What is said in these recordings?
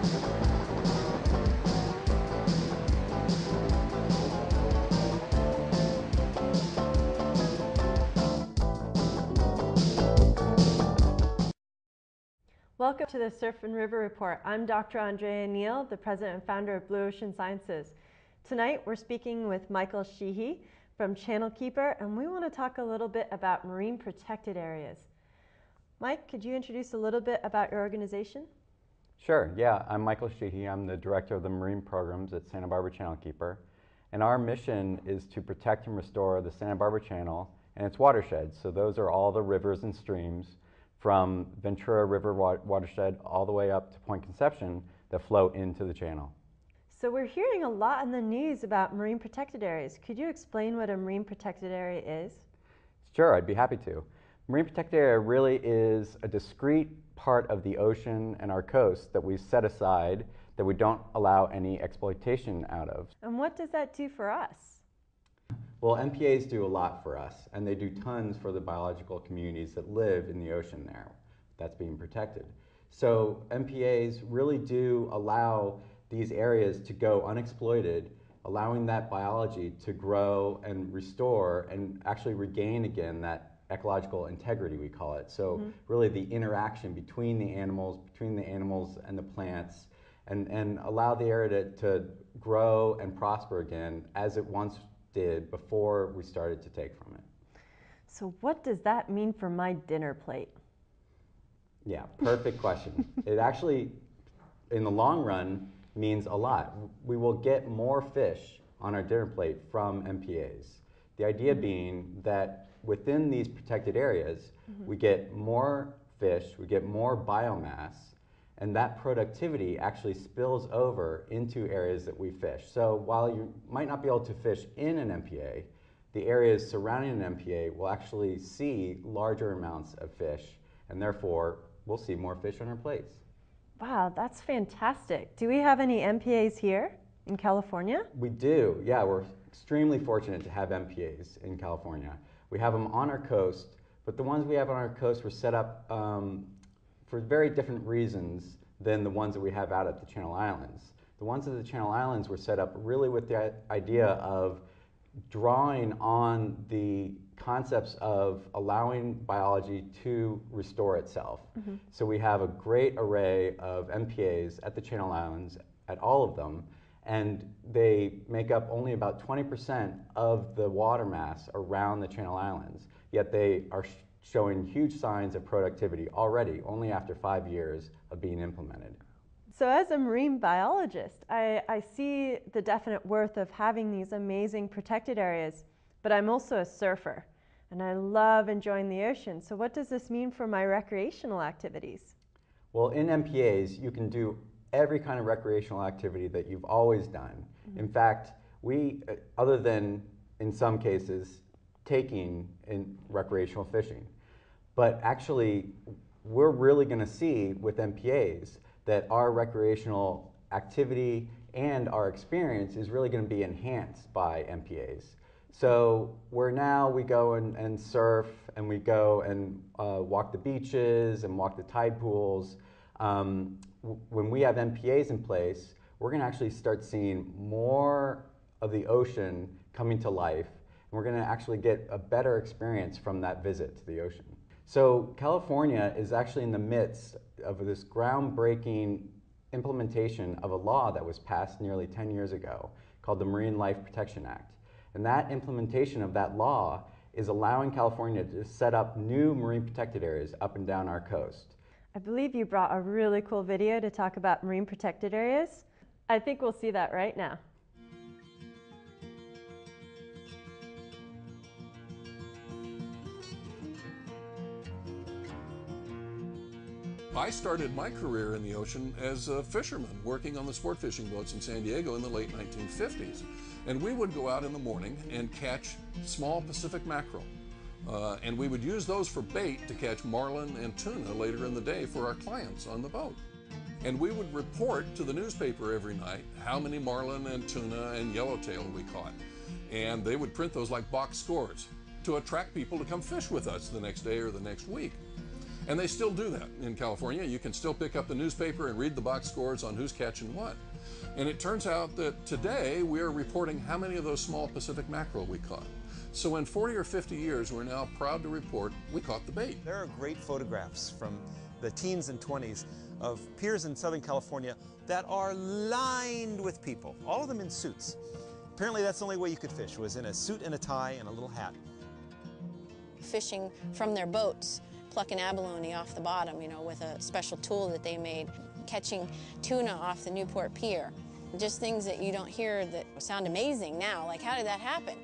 Welcome to the Surf and River Report. I'm Dr. Andrea Neal, the president and founder of Blue Ocean Sciences. Tonight we're speaking with Michael Sheehy from Channel Keeper, and we want to talk a little bit about marine protected areas. Mike, could you introduce a little bit about your organization? Sure, yeah. I'm Michael Sheehy. I'm the director of the marine programs at Santa Barbara Channel Keeper. And our mission is to protect and restore the Santa Barbara Channel and its watersheds. So those are all the rivers and streams from Ventura River watershed all the way up to Point Conception that flow into the channel. So we're hearing a lot in the news about marine protected areas. Could you explain what a marine protected area is? Sure, I'd be happy to. Marine protected area really is a discrete part of the ocean and our coast that we set aside that we don't allow any exploitation out of. And what does that do for us? Well, MPAs do a lot for us, and they do tons for the biological communities that live in the ocean there that's being protected. So MPAs really do allow these areas to go unexploited, allowing that biology to grow and restore and actually regain again that ecological integrity, we call it. So really the interaction between the animals and the plants, and allow the area to grow and prosper again as it once did before we started to take from it. So what does that mean for my dinner plate? Yeah, perfect question. It actually, in the long run, means a lot. We will get more fish on our dinner plate from MPAs. The idea being that within these protected areas, we get more fish, we get more biomass, and that productivity actually spills over into areas that we fish. So while you might not be able to fish in an MPA, the areas surrounding an MPA will actually see larger amounts of fish, and therefore we'll see more fish on our plates. Wow, that's fantastic. Do we have any MPAs here in California? We do, yeah. We're extremely fortunate to have MPAs in California. We have them on our coast, but the ones we have on our coast were set up for very different reasons than the ones that we have out at the Channel Islands. The ones at the Channel Islands were set up really with the idea of drawing on the concepts of allowing biology to restore itself. So we have a great array of MPAs at the Channel Islands, at all of them, and they make up only about 20% of the water mass around the Channel Islands, yet they are showing huge signs of productivity already, only after 5 years of being implemented. So as a marine biologist, I see the definite worth of having these amazing protected areas, but I'm also a surfer, and I love enjoying the ocean. So what does this mean for my recreational activities? Well, in MPAs, you can do every kind of recreational activity that you've always done. In fact, we, other than in some cases, taking in recreational fishing. But actually, we're really going to see with MPAs that our recreational activity and our experience is really going to be enhanced by MPAs. So where now we go and surf, and we go and walk the beaches and walk the tide pools, when we have MPAs in place, we're going to actually start seeing more of the ocean coming to life. We're going to actually get a better experience from that visit to the ocean. So California is actually in the midst of this groundbreaking implementation of a law that was passed nearly 10 years ago called the Marine Life Protection Act. And that implementation of that law is allowing California to set up new marine protected areas up and down our coast. I believe you brought a really cool video to talk about marine protected areas. I think we'll see that right now. I started my career in the ocean as a fisherman, working on the sport fishing boats in San Diego in the late 1950s. And we would go out in the morning and catch small Pacific mackerel. And we would use those for bait to catch marlin and tuna later in the day for our clients on the boat. And we would report to the newspaper every night how many marlin and tuna and yellowtail we caught. And they would print those like box scores to attract people to come fish with us the next day or the next week. And they still do that in California. You can still pick up the newspaper and read the box scores on who's catching what. And it turns out that today we are reporting how many of those small Pacific mackerel we caught. So in 40 or 50 years, we're now proud to report we caught the bait. There are great photographs from the teens and 20s of piers in Southern California that are lined with people, all of them in suits. Apparently that's the only way you could fish, was in a suit and a tie and a little hat. Fishing from their boats, plucking abalone off the bottom, you know, with a special tool that they made, catching tuna off the Newport Pier. Just things that you don't hear that sound amazing now, like how did that happen?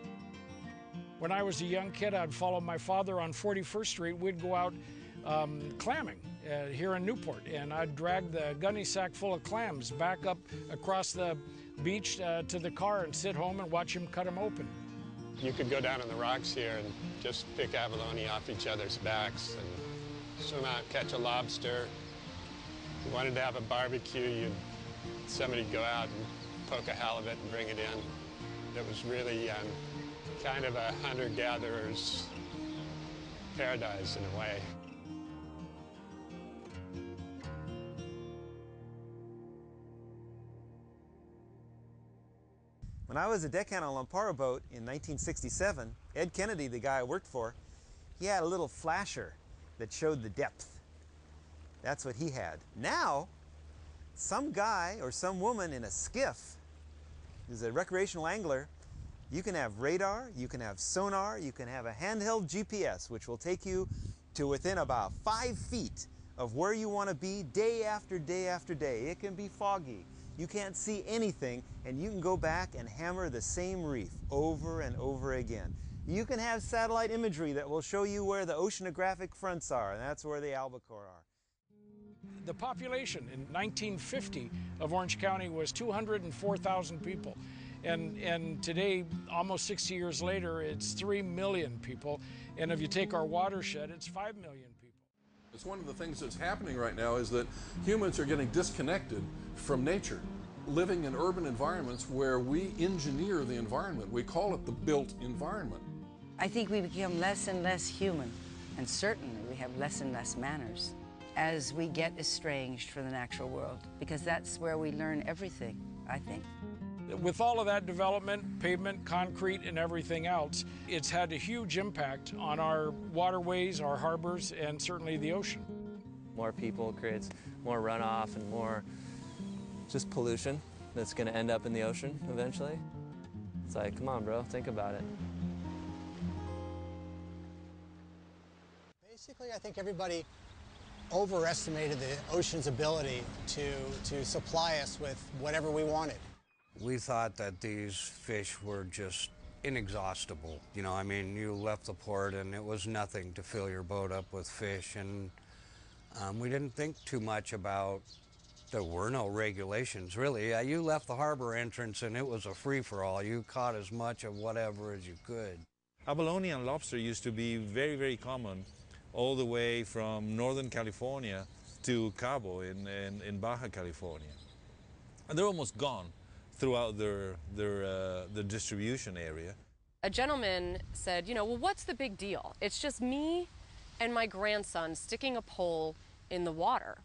When I was a young kid, I'd follow my father on 41st Street. We'd go out clamming here in Newport, and I'd drag the gunny sack full of clams back up across the beach to the car and sit home and watch him cut them open. You could go down in the rocks here and just pick abalone off each other's backs and swim out, catch a lobster. If you wanted to have a barbecue, somebody'd go out and poke a halibut and bring it in. It was really kind of a hunter-gatherer's paradise in a way. When I was a deckhand on a Lamparo boat in 1967, Ed Kennedy, the guy I worked for, he had a little flasher that showed the depth. That's what he had. Now, some guy or some woman in a skiff is a recreational angler. You can have radar, you can have sonar, you can have a handheld GPS, which will take you to within about 5 feet of where you want to be day after day after day. It can be foggy. You can't see anything, and you can go back and hammer the same reef over and over again. You can have satellite imagery that will show you where the oceanographic fronts are, and that's where the albacore are. The population in 1950 of Orange County was 204,000 people. And today, almost 60 years later, it's 3 million people. And if you take our watershed, it's 5 million people. It's one of the things that's happening right now is that humans are getting disconnected from nature, living in urban environments where we engineer the environment. We call it the built environment. I think we become less and less human, and certainly we have less and less manners as we get estranged from the natural world, because that's where we learn everything, I think. With all of that development, pavement, concrete, and everything else, it's had a huge impact on our waterways, our harbors, and certainly the ocean. More people creates more runoff and more just pollution that's going to end up in the ocean eventually. It's like, come on, bro, think about it. Basically, I think everybody overestimated the ocean's ability to supply us with whatever we wanted. We thought that these fish were just inexhaustible. You know, I mean, you left the port and it was nothing to fill your boat up with fish, and we didn't think too much about, there were no regulations, really. You left the harbor entrance and it was a free-for-all. You caught as much of whatever as you could. Abalone and lobster used to be very, very common all the way from Northern California to Cabo in Baja California. And they're almost gone throughout their distribution area. A gentleman said, you know, well, what's the big deal? It's just me and my grandson sticking a pole in the water.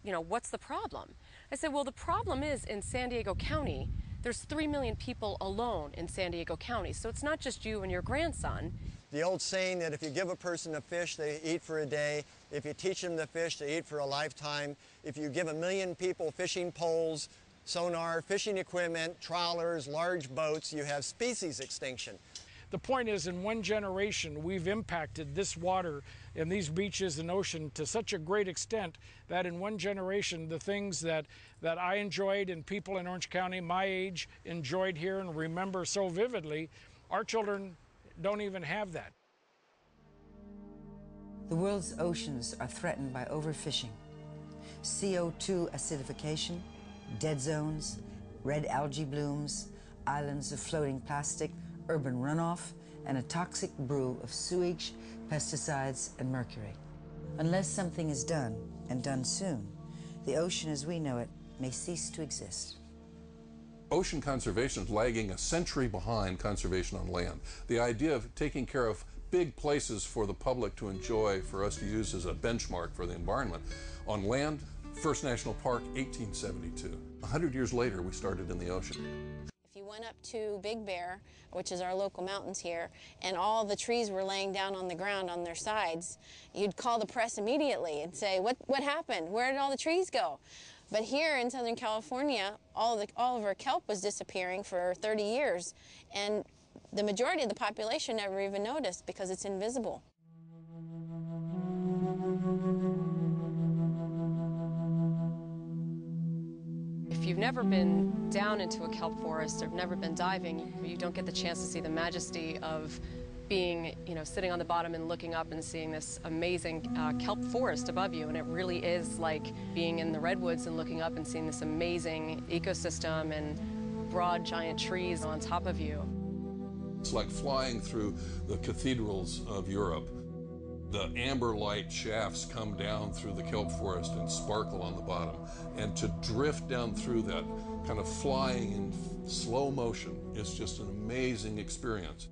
You know, what's the problem? I said, well, the problem is in San Diego County, there's 3 million people alone in San Diego County, so it's not just you and your grandson. The old saying that if you give a person a fish, they eat for a day. If you teach them to fish, they eat for a lifetime. If you give 1 million people fishing poles, sonar, fishing equipment, trawlers, large boats, you have species extinction. The point is, in one generation, we've impacted this water and these beaches and ocean to such a great extent that in one generation, the things that I enjoyed and people in Orange County my age enjoyed here and remember so vividly, our children don't even have that. The world's oceans are threatened by overfishing, CO2 acidification, dead zones, red algae blooms, islands of floating plastic, urban runoff, and a toxic brew of sewage, pesticides, and mercury. Unless something is done, and done soon, the ocean as we know it may cease to exist. Ocean conservation is lagging a century behind conservation on land. The idea of taking care of big places for the public to enjoy, for us to use as a benchmark for the environment. On land, First National Park, 1872. 100 years later, we started in the ocean. If you went up to Big Bear, which is our local mountains here, and all the trees were laying down on the ground on their sides, you'd call the press immediately and say, what happened? Where did all the trees go? But here in Southern California, all of our kelp was disappearing for 30 years, and the majority of the population never even noticed because it's invisible. If you've never been down into a kelp forest or never been diving, you don't get the chance to see the majesty of being, sitting on the bottom and looking up and seeing this amazing kelp forest above you. And it really is like being in the redwoods and looking up and seeing this amazing ecosystem and broad, giant trees on top of you. It's like flying through the cathedrals of Europe. The amber light shafts come down through the kelp forest and sparkle on the bottom. And to drift down through that, kind of flying in slow motion, is just an amazing experience.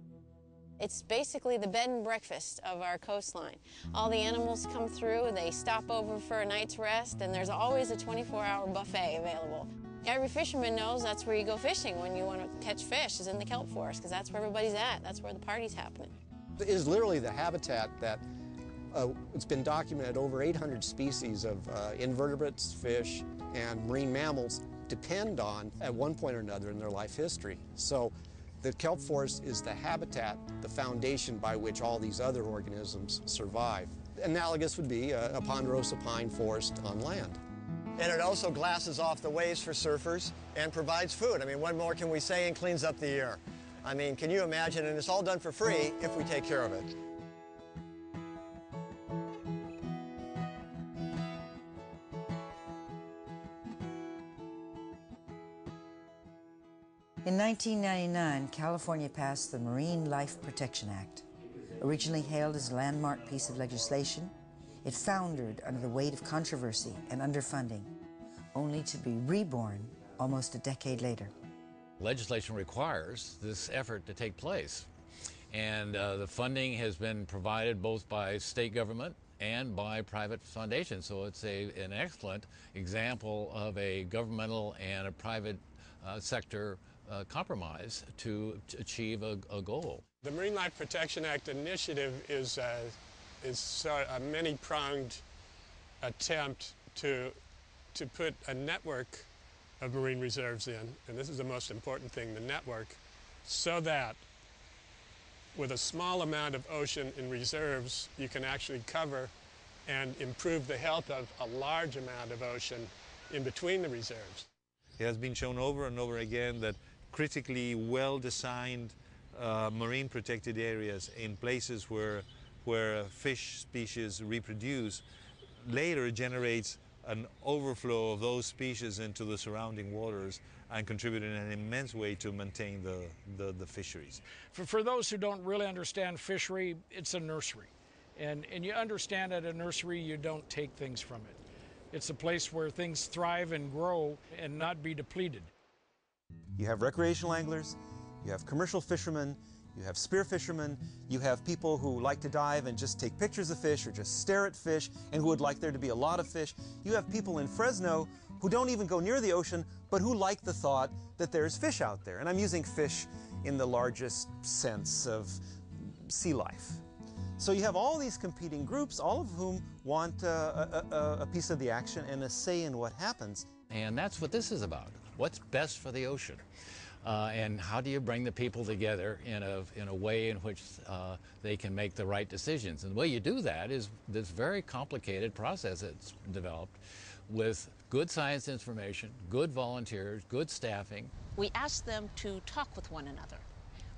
It's basically the bed and breakfast of our coastline. All the animals come through, they stop over for a night's rest, and there's always a 24-hour buffet available. Every fisherman knows that's where you go fishing when you want to catch fish, is in the kelp forest, because that's where everybody's at. That's where the party's happening. It is literally the habitat that it's been documented over 800 species of invertebrates, fish, and marine mammals depend on at one point or another in their life history. So the kelp forest is the habitat, the foundation by which all these other organisms survive. Analogous would be a ponderosa pine forest on land. And it also glasses off the waves for surfers and provides food. I mean, what more can we say, and cleans up the air? I mean, can you imagine? And it's all done for free if we take care of it. In 1999, California passed the Marine Life Protection Act. Originally hailed as a landmark piece of legislation, it foundered under the weight of controversy and underfunding, only to be reborn almost a decade later. Legislation requires this effort to take place, and the funding has been provided both by state government and by private foundations, so it's an excellent example of a governmental and a private sector compromise to achieve a goal. The Marine Life Protection Act initiative is a many-pronged attempt to put a network of marine reserves in, and this is the most important thing, the network, so that with a small amount of ocean in reserves, you can actually cover and improve the health of a large amount of ocean in between the reserves. It has been shown over and over again that critically well-designed marine protected areas in places where fish species reproduce later generates an overflow of those species into the surrounding waters and contribute in an immense way to maintain the fisheries. For those who don't really understand fishery, it's a nursery. And you understand at a nursery you don't take things from it. It's a place where things thrive and grow and not be depleted. You have recreational anglers, you have commercial fishermen, you have spear fishermen, you have people who like to dive and just take pictures of fish or just stare at fish and who would like there to be a lot of fish. You have people in Fresno who don't even go near the ocean but who like the thought that there's fish out there. And I'm using fish in the largest sense of sea life. So you have all these competing groups, all of whom want a piece of the action and a say in what happens. And that's what this is about. What's best for the ocean? And how do you bring the people together in a way in which they can make the right decisions? And the way you do that is this very complicated process that's developed with good science information, good volunteers, good staffing. We ask them to talk with one another.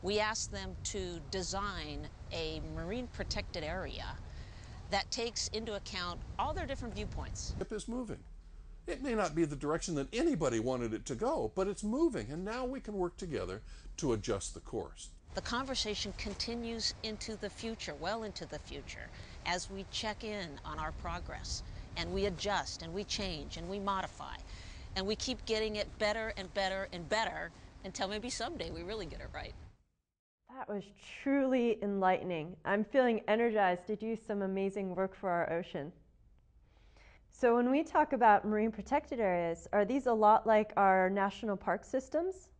We ask them to design a marine protected area that takes into account all their different viewpoints. It is moving. It may not be the direction that anybody wanted it to go, but it's moving, and now we can work together to adjust the course. The conversation continues into the future, well into the future, as we check in on our progress, and we adjust, and we change, and we modify, and we keep getting it better and better and better until maybe someday we really get it right. That was truly enlightening. I'm feeling energized to do some amazing work for our ocean. So when we talk about marine protected areas, are these a lot like our national park systems?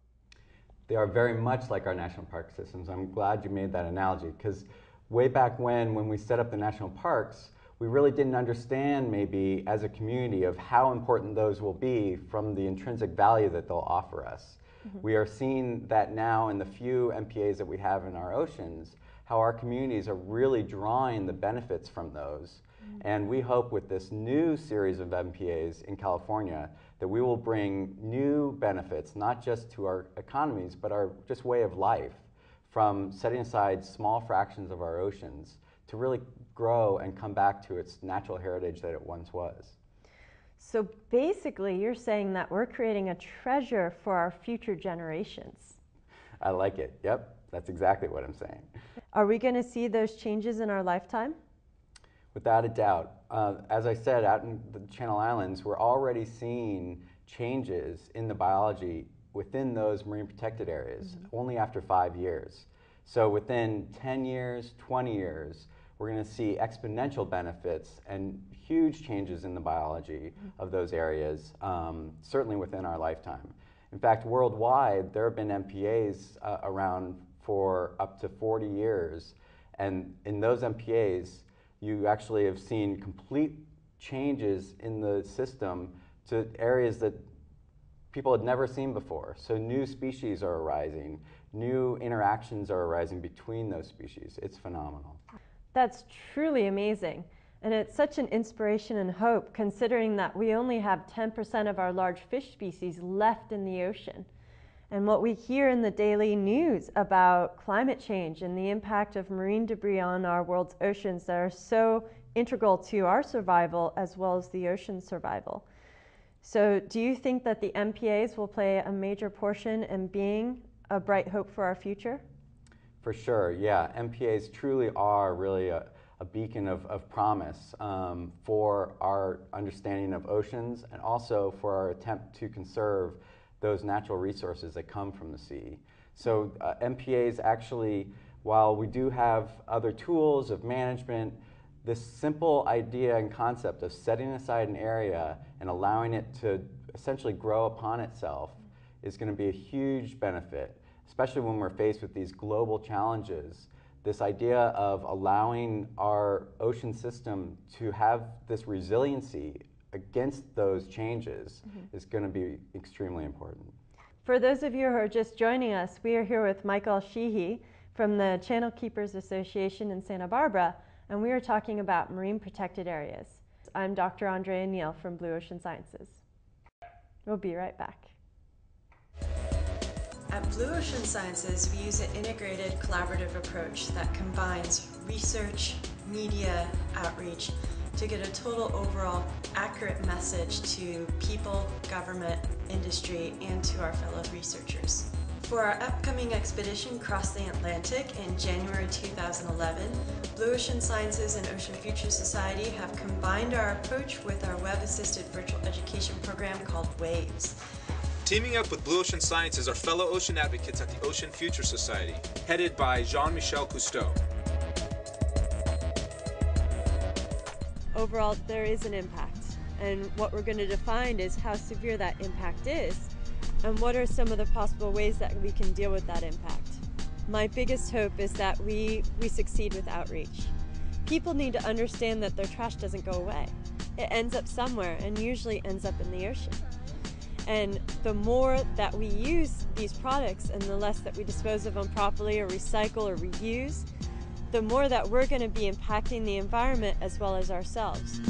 They are very much like our national park systems. I'm glad you made that analogy, because way back when we set up the national parks, we really didn't understand maybe as a community of how important those will be from the intrinsic value that they'll offer us. We are seeing that now in the few MPAs that we have in our oceans, how our communities are really drawing the benefits from those. And we hope with this new series of MPAs in California that we will bring new benefits, not just to our economies, but our just way of life, from setting aside small fractions of our oceans to really grow and come back to its natural heritage that it once was. So basically, you're saying that we're creating a treasure for our future generations. I like it. Yep, that's exactly what I'm saying. Are we going to see those changes in our lifetime? Without a doubt. As I said, out in the Channel Islands, we're already seeing changes in the biology within those marine protected areas only after 5 years. So within 10 years, 20 years, we're going to see exponential benefits and huge changes in the biology of those areas, certainly within our lifetime. In fact, worldwide, there have been MPAs around for up to 40 years, and in those MPAs, you actually have seen complete changes in the system to areas that people had never seen before. So new species are arising, new interactions are arising between those species. It's phenomenal. That's truly amazing. And it's such an inspiration and hope, considering that we only have 10% of our large fish species left in the ocean. And what we hear in the daily news about climate change and the impact of marine debris on our world's oceans that are so integral to our survival as well as the ocean's survival. So do you think that the MPAs will play a major portion in being a bright hope for our future? For sure, yeah. MPAs truly are really a beacon of promise for our understanding of oceans and also for our attempt to conserve those natural resources that come from the sea. So MPAs actually, while we do have other tools of management, this simple idea and concept of setting aside an area and allowing it to essentially grow upon itself is going to be a huge benefit, especially when we're faced with these global challenges. This idea of allowing our ocean system to have this resiliency against those changes is going to be extremely important. For those of you who are just joining us, we are here with Michael Sheehy from the Channel Keepers Association in Santa Barbara, and we are talking about marine protected areas. I'm Dr. Andrea Neal from Blue Ocean Sciences. We'll be right back. At Blue Ocean Sciences, we use an integrated collaborative approach that combines research, media, outreach to get a total overall accurate message to people, government, industry, and to our fellow researchers. For our upcoming expedition Cross the Atlantic in January 2011, Blue Ocean Sciences and Ocean Future Society have combined our approach with our web-assisted virtual education program called WAVES. Teaming up with Blue Ocean Sciences are fellow ocean advocates at the Ocean Future Society, headed by Jean-Michel Cousteau. Overall, there is an impact, and what we're going to define is how severe that impact is, and what are some of the possible ways that we can deal with that impact. My biggest hope is that we succeed with outreach. People need to understand that their trash doesn't go away. It ends up somewhere, and usually ends up in the ocean. And the more that we use these products and the less that we dispose of them properly or recycle or reuse, the more that we're going to be impacting the environment as well as ourselves.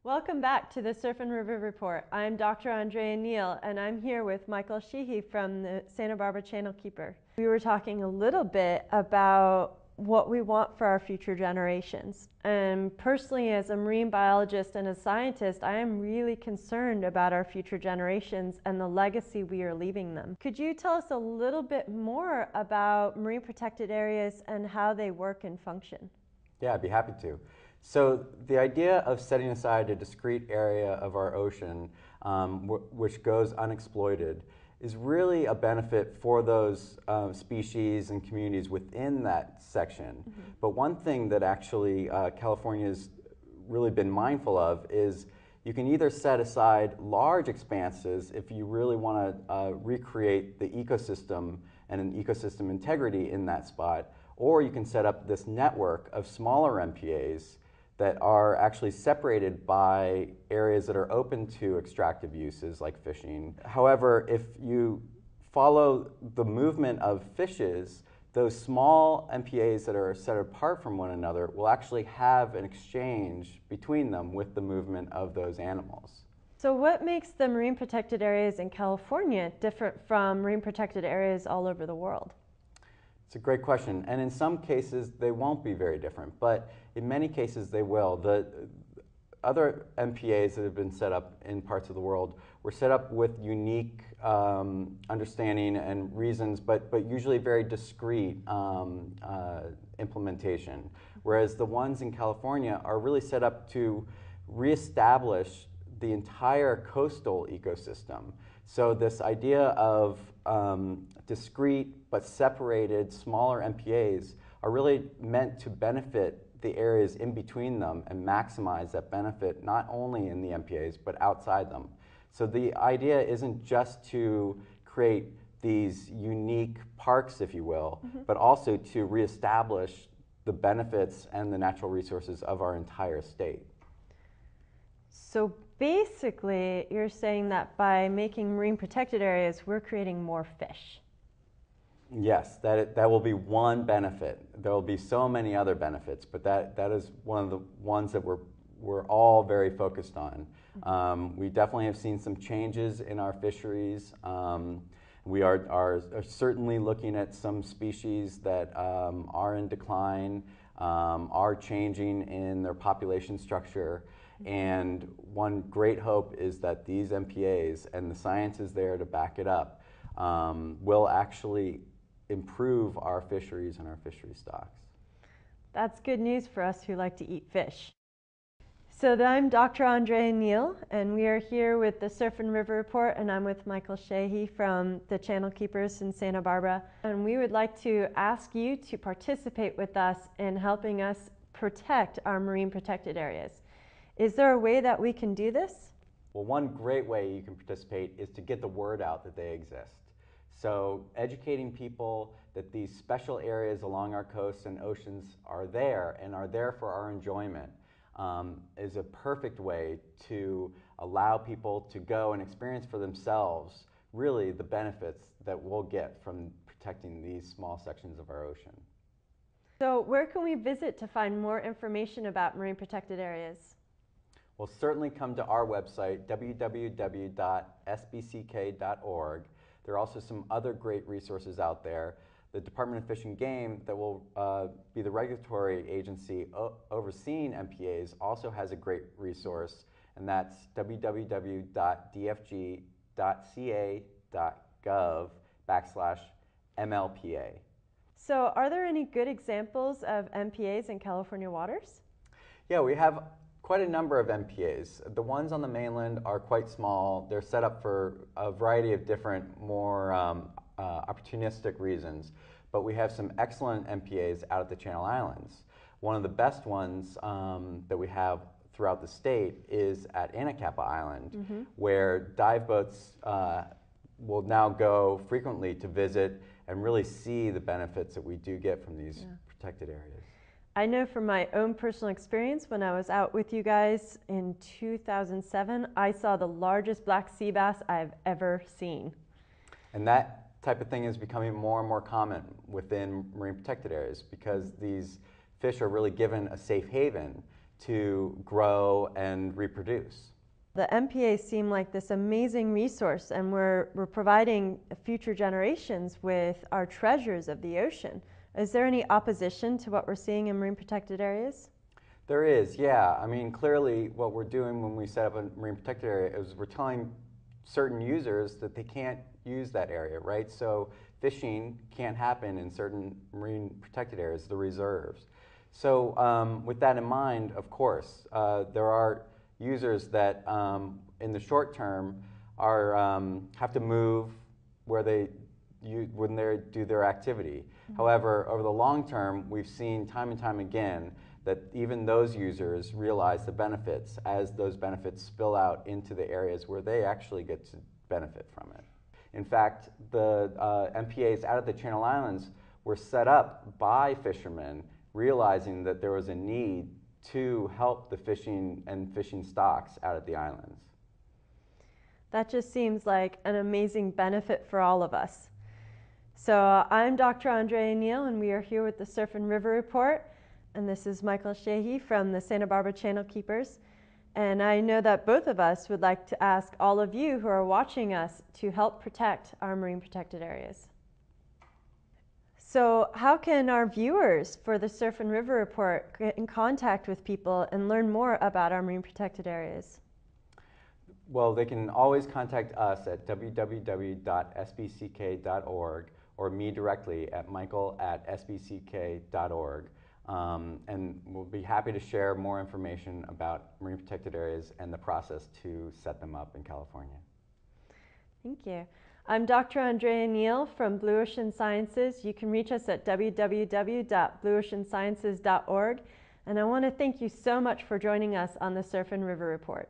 Welcome back to the Surf and River Report. I'm Dr. Andrea Neal, and I'm here with Michael Sheehy from the Santa Barbara Channel Keeper. We were talking a little bit about what we want for our future generations. And personally, as a marine biologist and a scientist, I am really concerned about our future generations and the legacy we are leaving them. Could you tell us a little bit more about marine protected areas and how they work and function? Yeah, I'd be happy to. So the idea of setting aside a discrete area of our ocean which goes unexploited, is really a benefit for those species and communities within that section. Mm-hmm. But one thing that actually California's really been mindful of is you can either set aside large expanses if you really want to recreate the ecosystem and an ecosystem integrity in that spot, or you can set up this network of smaller MPAs that are actually separated by areas that are open to extractive uses like fishing. However, if you follow the movement of fishes, those small MPAs that are set apart from one another will actually have an exchange between them with the movement of those animals. So what makes the marine protected areas in California different from marine protected areas all over the world? It's a great question, and in some cases they won't be very different, but in many cases they will. The other MPAs that have been set up in parts of the world were set up with unique understanding and reasons, but usually very discrete implementation, whereas the ones in California are really set up to reestablish the entire coastal ecosystem. So this idea of discrete but separated smaller MPAs are really meant to benefit the areas in between them and maximize that benefit not only in the MPAs but outside them. So the idea isn't just to create these unique parks, if you will, but also to reestablish the benefits and the natural resources of our entire state. So basically, you're saying that by making marine protected areas, we're creating more fish. Yes, that will be one benefit. There will be so many other benefits, but that is one of the ones that we're all very focused on. We definitely have seen some changes in our fisheries. We are certainly looking at some species that are in decline, are changing in their population structure. And one great hope is that these MPAs, and the science is there to back it up, will actually improve our fisheries and our fishery stocks. That's good news for us who like to eat fish. So I'm Dr. Andrea Neal, and we are here with the Surf and River Report, and I'm with Michael Sheehy from the Channel Keepers in Santa Barbara. And we would like to ask you to participate with us in helping us protect our marine protected areas. Is there a way that we can do this? Well, one great way you can participate is to get the word out that they exist. So educating people that these special areas along our coasts and oceans are there and are there for our enjoyment is a perfect way to allow people to go and experience for themselves really the benefits that we'll get from protecting these small sections of our ocean. So where can we visit to find more information about marine protected areas? Well, certainly come to our website, www.sbck.org. There are also some other great resources out there. The Department of Fish and Game, that will be the regulatory agency overseeing MPAs, also has a great resource, and that's www.dfg.ca.gov/MLPA. So are there any good examples of MPAs in California waters? Yeah, we have quite a number of MPAs. The ones on the mainland are quite small. They're set up for a variety of different, more opportunistic reasons. But we have some excellent MPAs out at the Channel Islands. One of the best ones that we have throughout the state is at Anacapa Island, where dive boats will now go frequently to visit and really see the benefits that we do get from these protected areas. I know from my own personal experience, when I was out with you guys in 2007, I saw the largest black sea bass I've ever seen. And that type of thing is becoming more and more common within marine protected areas because these fish are really given a safe haven to grow and reproduce. The MPAs seem like this amazing resource, and we're providing future generations with our treasures of the ocean. Is there any opposition to what we're seeing in marine protected areas? There is, yeah. I mean, clearly what we're doing when we set up a marine protected area is we're telling certain users that they can't use that area, right? So fishing can't happen in certain marine protected areas, the reserves. So with that in mind, of course, there are users that in the short term are have to move where when they do their activity. However, over the long term, we've seen time and time again that even those users realize the benefits as those benefits spill out into the areas where they actually get to benefit from it. In fact, the MPAs out of the Channel Islands were set up by fishermen realizing that there was a need to help the fishing and fishing stocks out at the islands. That just seems like an amazing benefit for all of us. So I'm Dr. Andrea Neal, and we are here with the Surf and River Report, and this is Michael Sheehy from the Santa Barbara Channel Keepers. And I know that both of us would like to ask all of you who are watching us to help protect our marine protected areas. So how can our viewers for the Surf and River Report get in contact with people and learn more about our marine protected areas? Well, they can always contact us at www.sbck.org or me directly at michael@sbck.org. And we'll be happy to share more information about marine protected areas and the process to set them up in California. Thank you. I'm Dr. Andrea Neal from Blue Ocean Sciences. You can reach us at www.blueoceansciences.org. And I want to thank you so much for joining us on the Surf and River Report.